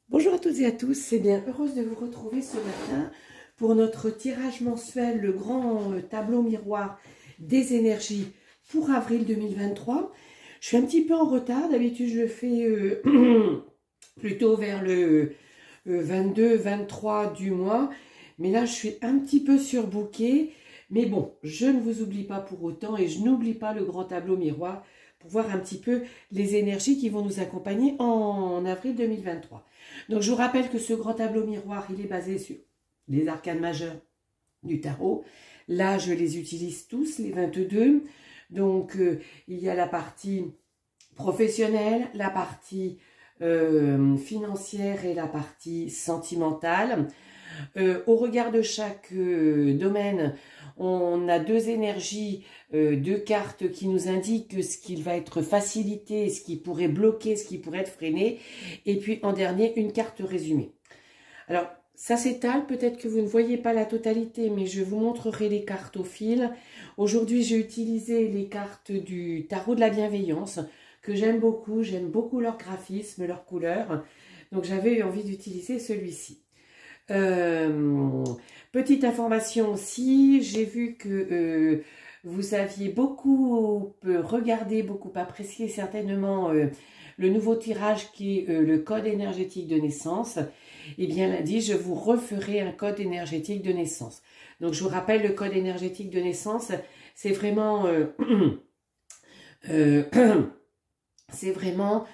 Bonjour à toutes et à tous, c'est bien heureuse de vous retrouver ce matin pour notre tirage mensuel, le grand tableau miroir des énergies pour avril 2023. Je suis un petit peu en retard, d'habitude je le fais plutôt vers le 22-23 du mois, mais là je suis un petit peu surbookée. Mais bon, je ne vous oublie pas pour autant et je n'oublie pas le grand tableau miroir pour voir un petit peu les énergies qui vont nous accompagner en avril 2023. Donc je vous rappelle que ce grand tableau miroir, il est basé sur les arcanes majeures du tarot. Là, je les utilise tous, les 22. Donc il y a la partie professionnelle, la partie financière et la partie sentimentale. Au regard de chaque domaine, on a deux énergies, deux cartes qui nous indiquent ce qui va être facilité, ce qui pourrait bloquer, ce qui pourrait être freiné. Et puis en dernier, une carte résumée. Alors, ça s'étale, peut-être que vous ne voyez pas la totalité, mais je vous montrerai les cartes au fil. Aujourd'hui, j'ai utilisé les cartes du tarot de la bienveillance, que j'aime beaucoup leur graphisme, leur couleur. Donc j'avais eu envie d'utiliser celui-ci. Petite information aussi, j'ai vu que vous aviez beaucoup regardé, beaucoup apprécié certainement le nouveau tirage qui est le code énergétique de naissance. Et bien lundi, je vous referai un code énergétique de naissance. Donc je vous rappelle, le code énergétique de naissance, c'est vraiment c'est vraiment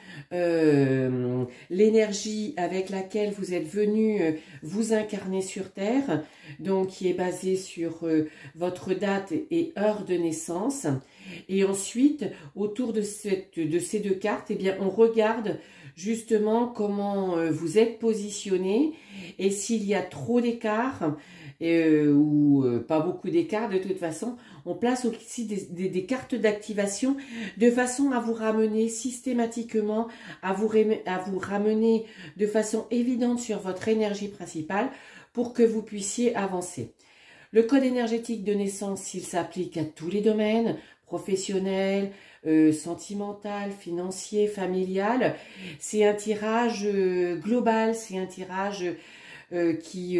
l'énergie avec laquelle vous êtes venu vous incarner sur Terre, donc qui est basée sur votre date et heure de naissance. Et ensuite, autour de ces deux cartes, eh bien, on regarde justement comment vous êtes positionné et s'il y a trop d'écart ou pas beaucoup d'écart, de toute façon, on place aussi des cartes d'activation de façon à vous ramener systématiquement, à vous ramener de façon évidente sur votre énergie principale pour que vous puissiez avancer. Le code énergétique de naissance, il s'applique à tous les domaines, professionnel, sentimental, financier, familial. C'est un tirage global, c'est un tirage qui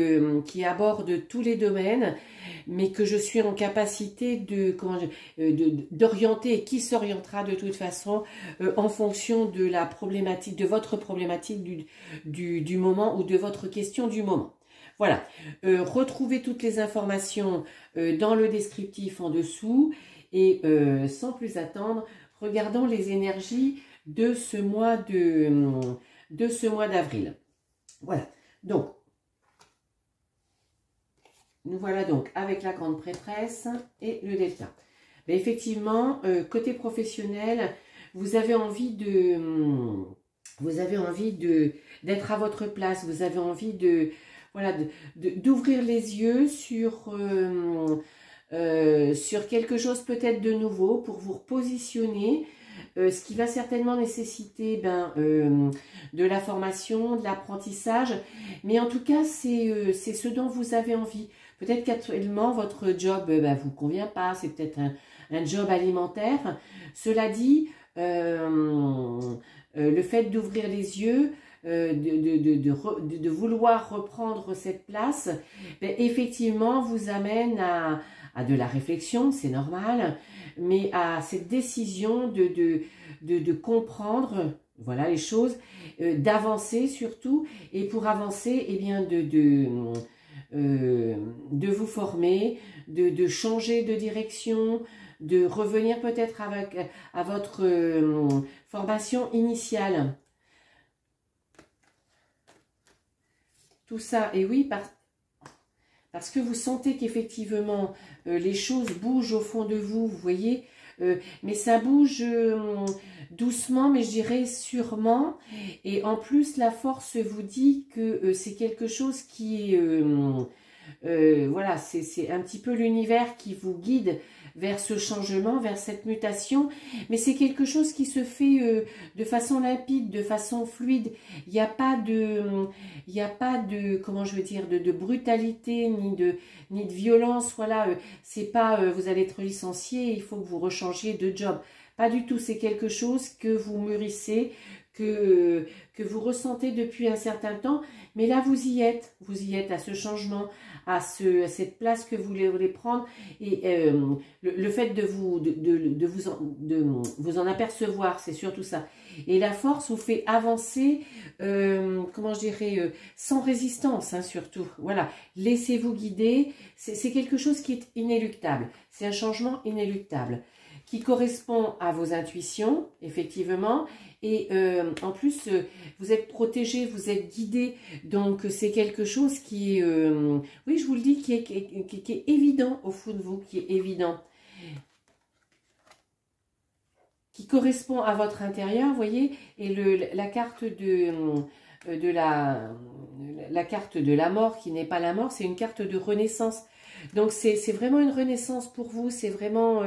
aborde tous les domaines, mais que je suis en capacité d'orienter et qui s'orientera de toute façon en fonction de la problématique, de votre problématique du moment ou de votre question du moment. Voilà, retrouvez toutes les informations dans le descriptif en dessous et sans plus attendre, regardons les énergies de ce mois d'avril. Voilà, donc nous voilà donc avec la grande prêtresse et le delta. Mais effectivement, côté professionnel, vous avez envie d'être à votre place, vous avez envie d'ouvrir les yeux sur quelque chose peut-être de nouveau pour vous repositionner, ce qui va certainement nécessiter de la formation, de l'apprentissage, mais en tout cas c'est ce dont vous avez envie. Peut-être qu'actuellement votre job vous convient pas, c'est peut-être un job alimentaire. Cela dit, le fait d'ouvrir les yeux, de vouloir reprendre cette place, effectivement vous amène à de la réflexion, c'est normal, mais à cette décision de comprendre, voilà les choses, d'avancer surtout, et pour avancer, eh bien de vous former, de changer de direction, de revenir peut-être à votre formation initiale. Tout ça, et oui, parce que vous sentez qu'effectivement, les choses bougent au fond de vous, vous voyez, mais ça bouge doucement, mais je dirais sûrement. Et en plus, la force vous dit que c'est quelque chose qui est... voilà, c'est un petit peu l'univers qui vous guide vers ce changement, vers cette mutation, mais c'est quelque chose qui se fait de façon limpide, de façon fluide. Il n'y a pas de, comment je veux dire, de brutalité ni de violence. Voilà, c'est pas vous allez être licencié, il faut que vous rechangiez de job. Pas du tout. C'est quelque chose que vous mûrissez, que vous ressentez depuis un certain temps, mais là vous y êtes à ce changement, à cette place que vous voulez prendre, et le fait de vous en apercevoir, c'est surtout ça. Et la force vous fait avancer, comment je dirais, sans résistance, hein, surtout. Voilà, laissez-vous guider, c'est quelque chose qui est inéluctable, c'est un changement inéluctable, qui correspond à vos intuitions, effectivement, et en plus, vous êtes protégé, vous êtes guidé, donc c'est quelque chose qui est, oui, je vous le dis, qui est évident au fond de vous, qui est évident, qui correspond à votre intérieur, vous voyez, et la carte la carte de la mort, qui n'est pas la mort, c'est une carte de renaissance. Donc c'est vraiment une renaissance pour vous, c'est vraiment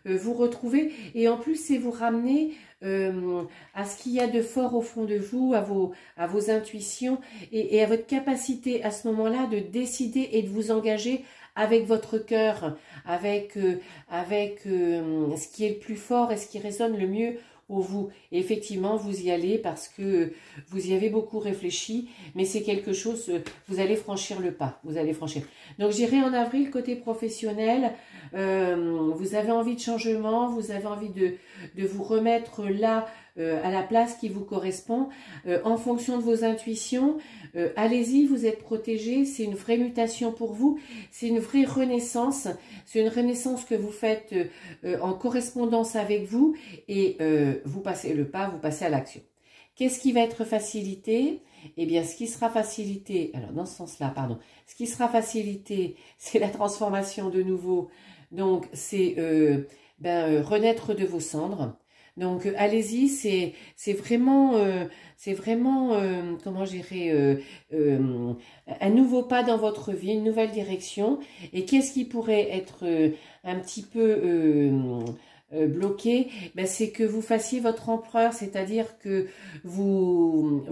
vous retrouver, et en plus c'est vous ramener à ce qu'il y a de fort au fond de vous, à vos intuitions, et à votre capacité à ce moment-là de décider et de vous engager avec votre cœur, avec ce qui est le plus fort et ce qui résonne le mieux au vous. Et effectivement, vous y allez parce que vous y avez beaucoup réfléchi, mais c'est quelque chose, vous allez franchir le pas, vous allez franchir. Donc j'irai en avril côté professionnel, vous avez envie de changement, vous avez envie de vous remettre là, à la place qui vous correspond, en fonction de vos intuitions. Allez-y, vous êtes protégé, c'est une vraie mutation pour vous, c'est une vraie renaissance, c'est une renaissance que vous faites en correspondance avec vous, et vous passez le pas, vous passez à l'action. Qu'est-ce qui va être facilité? Eh bien, ce qui sera facilité, alors dans ce sens-là, pardon, ce qui sera facilité, c'est la transformation de nouveau, donc c'est renaître de vos cendres. Donc allez-y, c'est vraiment, comment je dirais, un nouveau pas dans votre vie, une nouvelle direction. Et qu'est-ce qui pourrait être un petit peu bloqué? Ben, c'est que vous fassiez votre empereur, c'est-à-dire que vous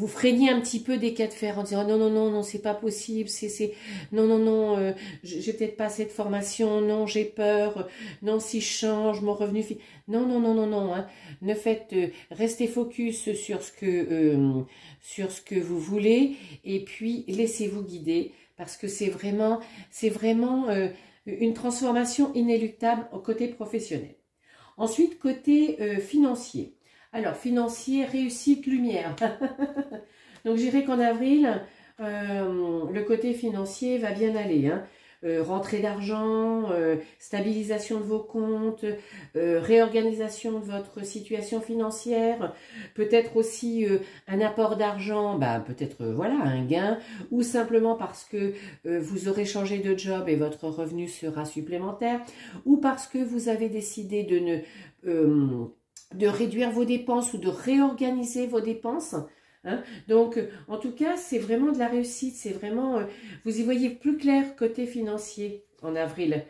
freiniez un petit peu des cas de fer en disant non, non, non, non, c'est pas possible, non, non, non, j'ai peut-être pas cette formation, non, j'ai peur, non, si je change, mon revenu... Non, non, non, non, non, hein. Ne faites, restez focus sur ce que vous voulez, et puis laissez-vous guider, parce que c'est vraiment une transformation inéluctable au côté professionnel. Ensuite, côté financier. Alors, financier, réussite, lumière. Donc, je dirais qu'en avril, le côté financier va bien aller, hein. Rentrée d'argent, stabilisation de vos comptes, réorganisation de votre situation financière, peut-être aussi un apport d'argent, peut-être voilà un gain, ou simplement parce que vous aurez changé de job et votre revenu sera supplémentaire, ou parce que vous avez décidé de réduire vos dépenses ou de réorganiser vos dépenses. Hein? Donc, en tout cas, c'est vraiment de la réussite, c'est vraiment, vous y voyez plus clair côté financier en avril,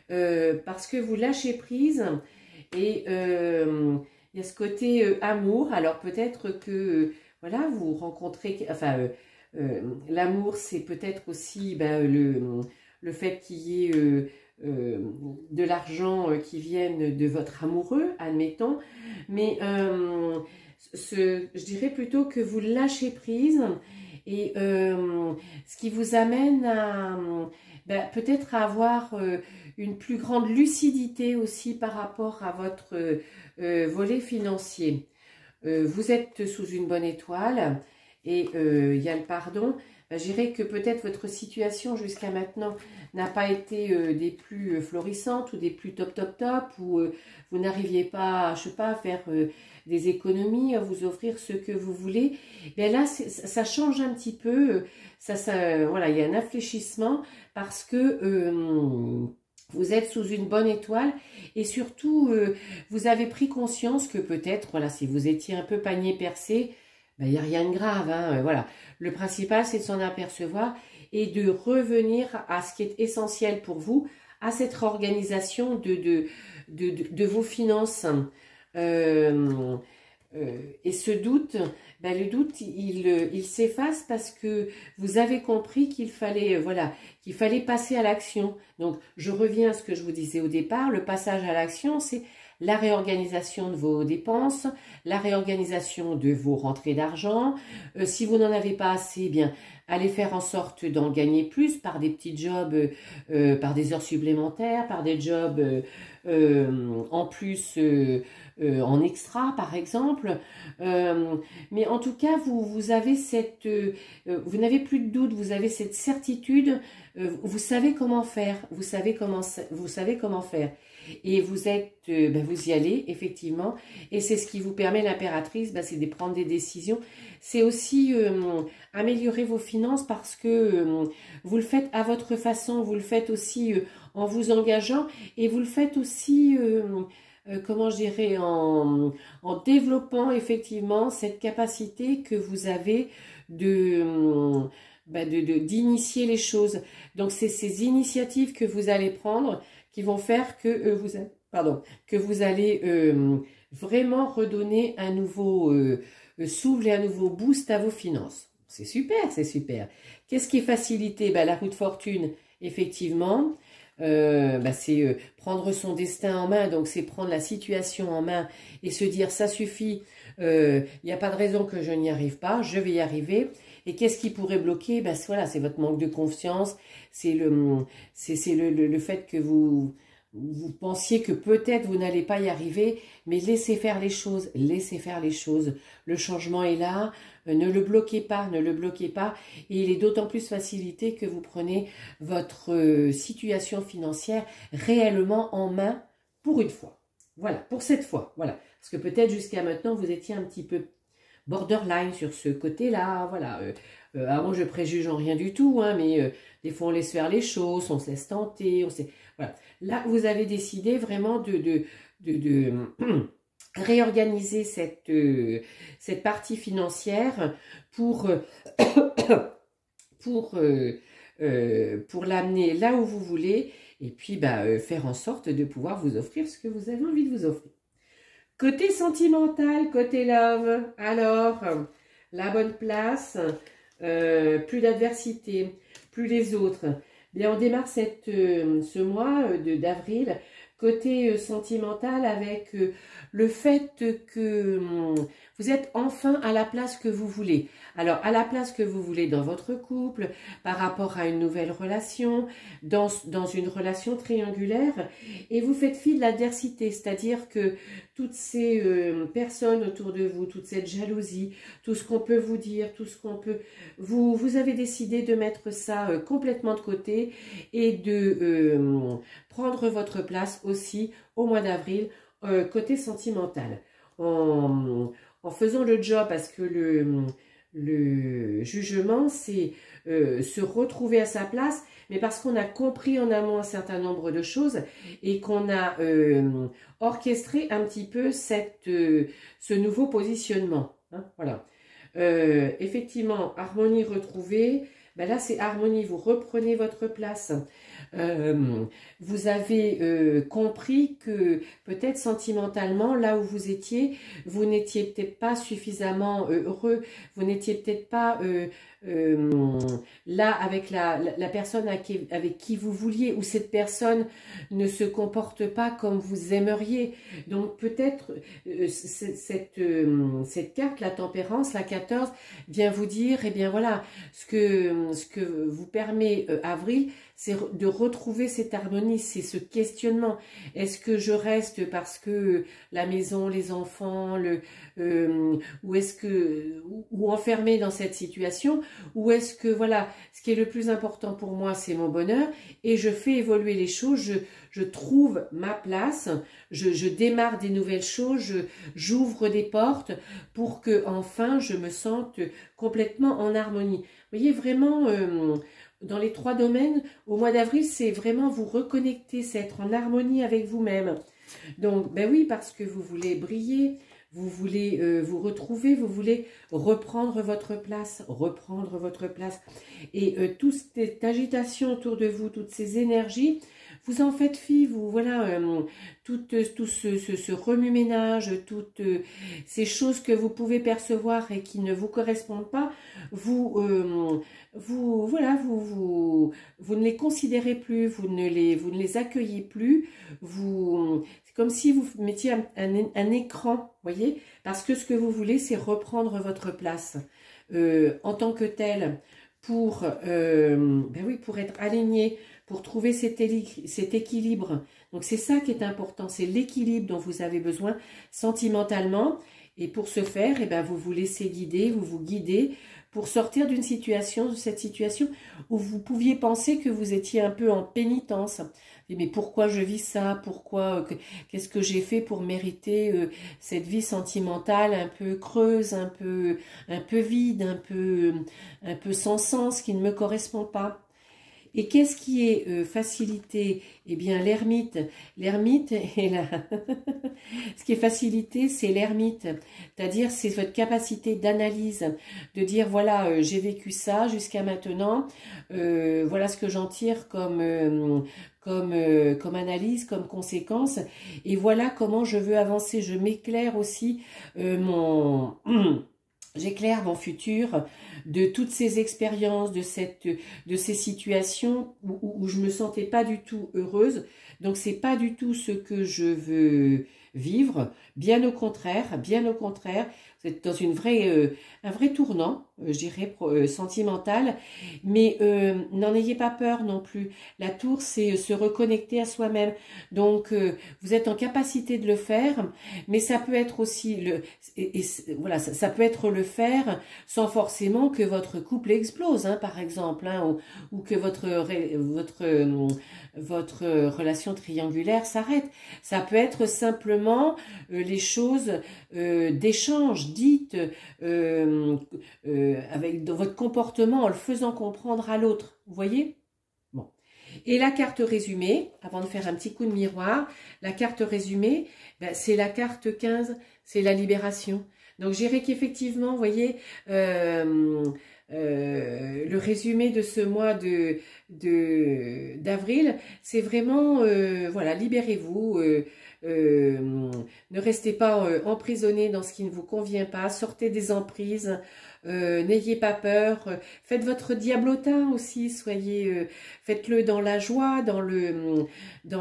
parce que vous lâchez prise, et il y a ce côté amour. Alors peut-être que, voilà, vous rencontrez, enfin, l'amour, c'est peut-être aussi le fait qu'il y ait de l'argent qui vienne de votre amoureux, admettons, mais... je dirais plutôt que vous lâchez prise, et ce qui vous amène à peut-être à avoir une plus grande lucidité aussi par rapport à votre volet financier. Vous êtes sous une bonne étoile, et il y a le pardon. Je dirais que peut-être votre situation jusqu'à maintenant n'a pas été des plus florissantes ou des plus top, ou vous n'arriviez pas, je sais pas, à faire des économies, à vous offrir ce que vous voulez. Bien là, ça change un petit peu. Voilà, il y a un infléchissement parce que vous êtes sous une bonne étoile, et surtout, vous avez pris conscience que peut-être, voilà, si vous étiez un peu panier percé, il n'y a rien de grave, hein, voilà. Le principal, c'est de s'en apercevoir et de revenir à ce qui est essentiel pour vous, à cette réorganisation de vos finances. Et ce doute, le doute, il s'efface parce que vous avez compris qu'il fallait, voilà, qu'il fallait passer à l'action. Donc, je reviens à ce que je vous disais au départ, le passage à l'action, c'est la réorganisation de vos dépenses, la réorganisation de vos rentrées d'argent. Si vous n'en avez pas assez, eh bien, allez faire en sorte d'en gagner plus par des petits jobs, par des heures supplémentaires, par des jobs en plus, en extra par exemple. Mais en tout cas, vous avez cette, vous n'avez plus de doute, vous avez cette certitude, vous savez comment faire, vous savez comment faire. Et vous êtes, vous y allez effectivement, et c'est ce qui vous permet, l'impératrice, c'est de prendre des décisions. C'est aussi améliorer vos finances parce que vous le faites à votre façon, vous le faites aussi en vous engageant, et vous le faites aussi, comment je dirais, en développant effectivement cette capacité que vous avez d'initier les choses. Donc c'est ces initiatives que vous allez prendre qui vont faire que vous allez vraiment redonner un nouveau souffle et un nouveau boost à vos finances. C'est super, c'est super. Qu'est-ce qui est facilité? La roue de fortune, effectivement, c'est prendre son destin en main, donc c'est prendre la situation en main et se dire ça suffit, il n'y a pas de raison que je n'y arrive pas, je vais y arriver. Et qu'est-ce qui pourrait bloquer? Voilà, c'est votre manque de confiance, c'est le fait que vous pensiez que peut-être vous n'allez pas y arriver, mais laissez faire les choses, laissez faire les choses. Le changement est là, ne le bloquez pas, ne le bloquez pas. Et il est d'autant plus facilité que vous prenez votre situation financière réellement en main pour une fois. Voilà, pour cette fois, voilà. Parce que peut-être jusqu'à maintenant, vous étiez un petit peu borderline sur ce côté-là, voilà. Avant, je préjuge en rien du tout, hein, mais des fois, on laisse faire les choses, on se laisse tenter, voilà. Là, vous avez décidé vraiment de réorganiser cette partie financière pour l'amener là où vous voulez, et puis faire en sorte de pouvoir vous offrir ce que vous avez envie de vous offrir. Côté sentimental, côté love, alors, la bonne place, plus d'adversité, plus les autres. Bien, on démarre ce mois d'avril, côté sentimental, avec le fait que vous êtes enfin à la place que vous voulez. Alors, à la place que vous voulez dans votre couple, par rapport à une nouvelle relation, dans une relation triangulaire, et vous faites fi de l'adversité, c'est-à-dire que toutes ces personnes autour de vous, toute cette jalousie, tout ce qu'on peut vous dire, tout ce qu'on peut... Vous avez décidé de mettre ça complètement de côté et de prendre votre place aussi au mois d'avril, côté sentimental. En faisant le job, parce que le jugement, c'est se retrouver à sa place, mais parce qu'on a compris en amont un certain nombre de choses et qu'on a orchestré un petit peu ce nouveau positionnement. Hein, voilà. Effectivement, harmonie retrouvée. Là, c'est harmonie, vous reprenez votre place. Vous avez compris que peut-être sentimentalement, là où vous n'étiez peut-être pas suffisamment heureux, vous n'étiez peut-être pas là avec la personne avec qui vous vouliez, ou cette personne ne se comporte pas comme vous aimeriez. Donc peut-être cette carte, la tempérance, la 14, vient vous dire, eh bien voilà, ce que vous permet avril, c'est de retrouver cette harmonie, c'est ce questionnement. Est-ce que je reste parce que la maison, les enfants, ou enfermé dans cette situation, ou est-ce que voilà, ce qui est le plus important pour moi, c'est mon bonheur, et je fais évoluer les choses, je trouve ma place, je démarre des nouvelles choses, j'ouvre des portes pour que enfin je me sente complètement en harmonie. Vous voyez, vraiment, dans les 3 domaines, au mois d'avril, c'est vraiment vous reconnecter, c'est être en harmonie avec vous-même. Donc, oui, parce que vous voulez briller, vous voulez vous retrouver, vous voulez reprendre votre place, Et toute cette agitation autour de vous, toutes ces énergies, vous en faites fi, vous, voilà, tout ce remue-ménage, toutes ces choses que vous pouvez percevoir et qui ne vous correspondent pas, vous ne les considérez plus, vous ne les accueillez plus, C'est comme si vous mettiez un écran, voyez, parce que ce que vous voulez, c'est reprendre votre place en tant que tel pour, ben oui, pour être aligné, pour trouver cet équilibre. Donc c'est ça qui est important, c'est l'équilibre dont vous avez besoin sentimentalement. Et pour ce faire, eh ben, vous vous laissez guider, vous vous guidez pour sortir d'une situation, de cette situation où vous pouviez penser que vous étiez un peu en pénitence. Mais pourquoi je vis ça? Pourquoi? Qu'est-ce que j'ai fait pour mériter cette vie sentimentale un peu creuse, un peu vide, un peu sans sens, qui ne me correspond pas? Et qu'est-ce qui est facilité? Eh bien, l'ermite. L'ermite est là. Ce qui est facilité, c'est l'ermite. C'est-à-dire, c'est votre capacité d'analyse. De dire, voilà, j'ai vécu ça jusqu'à maintenant. Voilà ce que j'en tire comme analyse, comme conséquence. Et voilà comment je veux avancer. Je m'éclaire aussi j'éclaire mon futur de toutes ces expériences, de ces situations où je me sentais pas du tout heureuse. Donc c'est pas du tout ce que je veux vivre. Bien au contraire, vous êtes dans un vrai tournant, je dirais, sentimental. Mais n'en ayez pas peur non plus. La tour, c'est se reconnecter à soi-même. Donc vous êtes en capacité de le faire, mais ça peut être aussi voilà, ça peut être le faire sans forcément que votre couple explose, hein, par exemple, hein, ou que votre relation triangulaire s'arrête. Ça peut être simplement les choses d'échange dites avec dans votre comportement en le faisant comprendre à l'autre. Vous voyez? Bon. Et la carte résumée, avant de faire un petit coup de miroir, la carte résumée, ben, c'est la carte 15, c'est la libération. Donc, je dirais qu'effectivement, vous voyez, le résumé de ce mois d'avril, c'est vraiment, voilà, libérez-vous, ne restez pas emprisonné dans ce qui ne vous convient pas, sortez des emprises, n'ayez pas peur, faites votre diablotin aussi, faites-le dans la joie, dans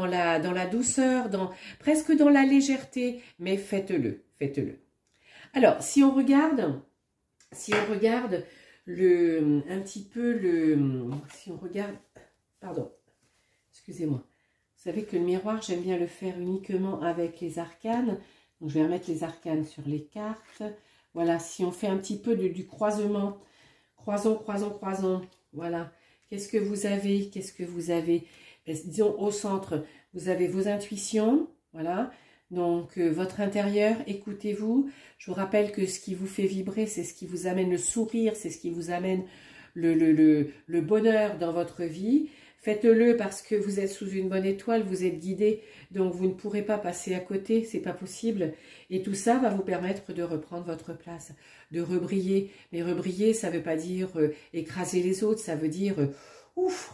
la douceur, presque dans la légèreté, mais faites-le. Alors, si on regarde si on regarde pardon, excusez-moi. Vous savez que le miroir, j'aime bien le faire uniquement avec les arcanes. Donc, je vais remettre les arcanes sur les cartes. Voilà, si on fait un petit peu du croisement, croisons. Voilà. Qu'est-ce que vous avez? Disons, au centre, vous avez vos intuitions. Voilà. Donc, votre intérieur, écoutez-vous. Je vous rappelle que ce qui vous fait vibrer, c'est ce qui vous amène le sourire, c'est ce qui vous amène le bonheur dans votre vie. Faites-le parce que vous êtes sous une bonne étoile, vous êtes guidé, donc vous ne pourrez pas passer à côté, c'est pas possible. Et tout ça va vous permettre de reprendre votre place, de rebriller. Mais rebriller, ça veut pas dire écraser les autres, ça veut dire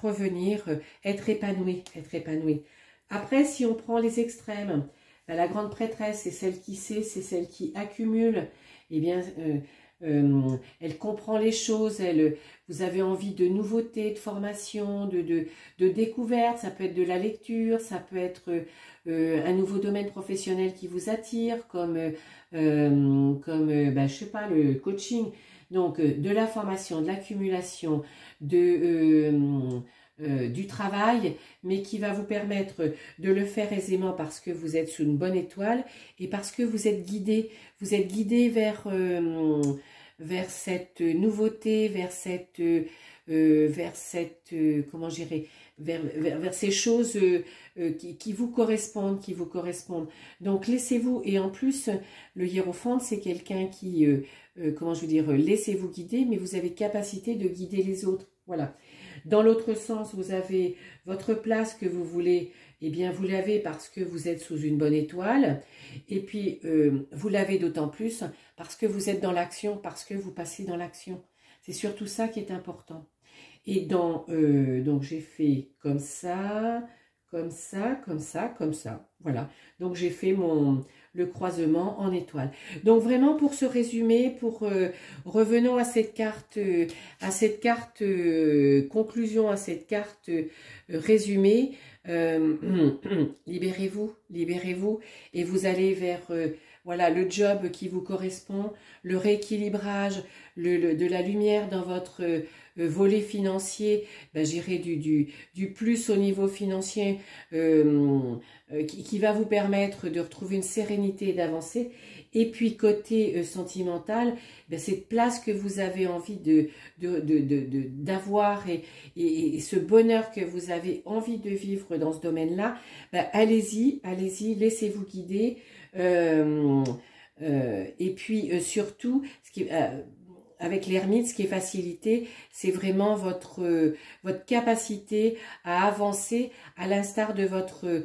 revenir, être épanoui. Après, si on prend les extrêmes, la grande prêtresse, c'est celle qui sait, c'est celle qui accumule. Eh bien, elle comprend les choses, vous avez envie de nouveautés, de formation, de découverte, ça peut être de la lecture, ça peut être un nouveau domaine professionnel qui vous attire, comme je sais pas, le coaching. Donc, de la formation, de l'accumulation, du travail, mais qui va vous permettre de le faire aisément parce que vous êtes sous une bonne étoile et parce que vous êtes guidé vers cette nouveauté, vers ces choses qui vous correspondent, Donc laissez-vous, et en plus le hiérophante c'est quelqu'un qui, laissez-vous guider, mais vous avez capacité de guider les autres, voilà. Dans l'autre sens, vous avez votre place que vous voulez, eh bien vous l'avez parce que vous êtes sous une bonne étoile, et puis vous l'avez d'autant plus parce que vous êtes dans l'action, parce que vous passez dans l'action. C'est surtout ça qui est important. Et donc j'ai fait comme ça, comme ça, comme ça, comme ça. Voilà. Donc, j'ai fait le croisement en étoile. Donc, vraiment, pour ce résumé, revenons à cette carte, conclusion, à cette carte résumé. Libérez-vous, libérez-vous, et vous allez vers voilà, le job qui vous correspond, le rééquilibrage, de la lumière dans votre volet financier, ben, j'irai du plus au niveau financier qui va vous permettre de retrouver une sérénité et d'avancer. Et puis côté sentimental, ben, cette place que vous avez envie d'avoir et ce bonheur que vous avez envie de vivre dans ce domaine-là, ben, allez-y, allez-y, laissez-vous guider. Et puis surtout, avec l'ermite, ce qui est facilité, c'est vraiment votre capacité à avancer à l'instar de votre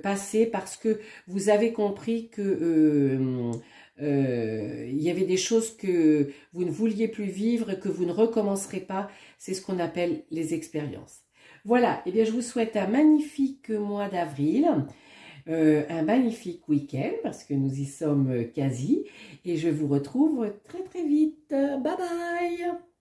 passé, parce que vous avez compris que il y avait des choses que vous ne vouliez plus vivre, que vous ne recommencerez pas. C'est ce qu'on appelle les expériences. Voilà, et bien je vous souhaite un magnifique mois d'avril. Un magnifique week-end, parce que nous y sommes quasi, et je vous retrouve très très vite. Bye bye!